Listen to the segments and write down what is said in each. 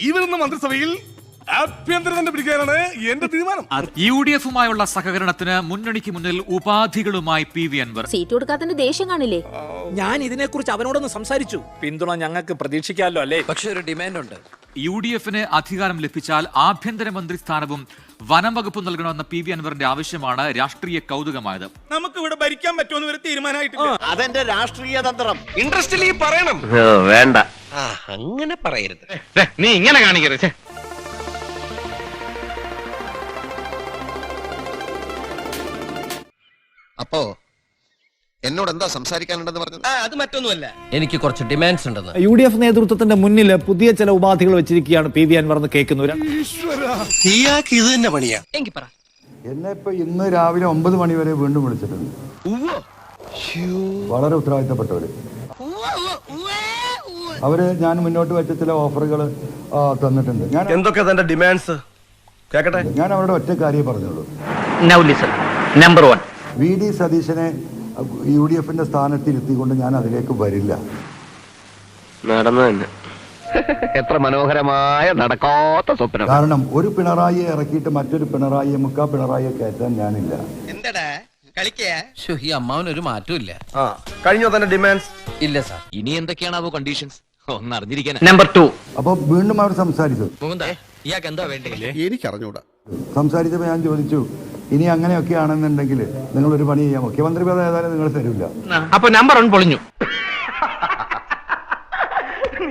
ഈ വരുന്ന മന്ത്രിസഭയിൽ ആഭ്യന്തരം തന്നെ പിടിക്കാനാണ് എന്റെ തീരുമാനം. UDF-ഉമായുള്ള സഹകരണത്തിന് മുന്നണിക്ക് മുന്നിൽ ഉപാധികളുമായി PV അൻവർ. സീറ്റ് കൊടുക്കാത്തതിന്റെ ദേഷ്യം കാണില്ലേ? ഞാൻ ഇതിനെക്കുറിച്ച് അവനോടൊന്ന് സംസാരിച്ചു. പിന്തുണ ഞങ്ങൾക്ക് പ്രതീക്ഷിക്കാമല്ലോ അല്ലേ? പക്ഷെ ഒരു ഡിമാൻഡ് ഉണ്ട്. UDF-ന് അധികാരം ലഭിച്ചാൽ ആഭ്യന്തരമന്ത്രി സ്ഥാനവും വനം വകുപ്പും നൽകണമെന്ന PV അൻവറിന്റെ ആവശ്യമാണ് രാഷ്ട്രീയ കൗതുകമായത്. നമുക്ക് ഇവിടെ ഭരിക്കാൻ പറ്റുമെന്ന് വരെ തീരുമാനമായിട്ടില്ല. അതെന്റെ രാഷ്ട്രീയ തന്ത്രം. ഇൻട്രസ്റ്റിലി പറയണം. വേണ്ട, അങ്ങനെ പറയരുത്. നീ ഇങ്ങനെ കാണിക്കരുത്. അപ്പോ എന്നോട് എന്താ സംസാരിക്കാനുണ്ടെന്ന് പറഞ്ഞത്? അത് മറ്റൊന്നുമല്ല, എനിക്ക് കുറച്ച് ഡിമാൻഡ്സ് ഉണ്ടെന്ന്. UDF നേതൃത്വത്തിന്റെ മുന്നിൽ പുതിയ ചില ഉപാധികൾ വെച്ചിരിക്കുകയാണ് PV അൻവർ എന്ന് കേൾക്കുന്നു. ഇത് തന്നെ പണിയാ. എങ്കിൽ പറ. എന്നെ ഇപ്പൊ ഇന്ന് രാവിലെ 9 മണി വരെ വീണ്ടും വിളിച്ചിട്ടുണ്ട്. വളരെ ഉത്തരവാദിത്തപ്പെട്ടവര്. അവര് ഞാൻ മുന്നോട്ട് വെച്ച ചില ഓഫറുകൾ തന്നിട്ടുണ്ട്. ഞാൻ എന്തൊക്കെ തന്റെ ഡിമാൻഡ്സ് കേക്കട്ടെ? ഞാൻ അവരുടെ ഒറ്റ കാര്യം പറഞ്ഞുള്ളൂ. നമ്പർ 1, VD സതീശനെ UDF-ന്റെ സ്ഥാനത്തിരുത്തിക്കൊണ്ട് ഞാൻ അതിലേക്ക് വരില്ല. നടന്നു തന്നെ. എത്ര മനോഹരമായ നടക്കാത്ത സ്വപ്നം. കാരണം ഒരു പിണറായിയെ ഇറക്കിയിട്ട് മറ്റൊരു പിണറായിയെ പിണറായിയെ കയറ്റാൻ ഞാനില്ല. എന്താടാ കളിക്കാ? ഈ അമ്മാവനൊരു മാറ്റവും ഇല്ല. കഴിഞ്ഞോ തന്റെ ഡിമാൻഡ്സ്? ഇല്ല സാർ. ഇനി എന്തൊക്കെയാണാവോ കണ്ടീഷൻസ് ഒന്ന് അറിഞ്ഞിരിക്കാൻ. നമ്പർ 2, അപ്പൊ വീണ്ടും അവർ സംസാരിച്ചു. ഇയാൾക്ക് എന്താ വേണ്ടേ? എനിക്കറിഞ്ഞൂടാ. സംസാരിച്ചപ്പോൾ ഞാൻ ചോദിച്ചു, ഇനി അങ്ങനെയൊക്കെ ആണെന്നുണ്ടെങ്കിൽ നിങ്ങൾ ഒരു പണി ചെയ്യാം, മുഖ്യമന്ത്രി പദം ഏതായാലും നിങ്ങൾ തരില്ല. അപ്പൊ നമ്പർ 1 പൊളിഞ്ഞു.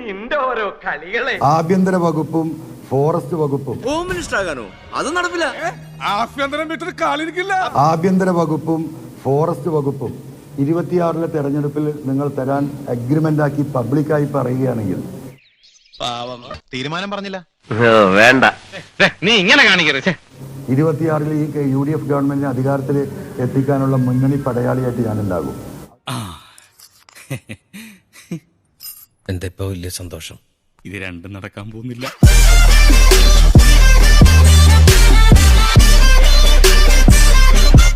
നിന്റെ ഓരോ കളികളെ. ആഭ്യന്തര വകുപ്പും ഫോറസ്റ്റ് വകുപ്പും ഹോം മിനിസ്റ്റർ ആകാനോ? അത് നടപ്പില്ല. ആഭ്യന്തരം വിട്ടിട്ട് കാലിരിക്കില്ല. ആഭ്യന്തര വകുപ്പും ഫോറസ്റ്റ് വകുപ്പും 26-ലെ തെരഞ്ഞെടുപ്പിൽ നിങ്ങൾ തരാൻ അഗ്രിമെന്റ് ആക്കി പബ്ലിക്കായി പറയുകയാണെങ്കിൽ തീരുമാനം പറഞ്ഞില്ല. വേണ്ട, നീ ഇങ്ങനെ കാണിക്കരുത്. 26-ൽ ഈ UDF ഗവൺമെന്റിനെ അധികാരത്തിൽ എത്തിക്കാനുള്ള മുന്നണി പടയാളിയായിട്ട് ഞാൻ ഉണ്ടാകും. എന്താ ഇപ്പൊ വലിയ സന്തോഷം? ഇത് രണ്ടും നടക്കാൻ പോകുന്നില്ല.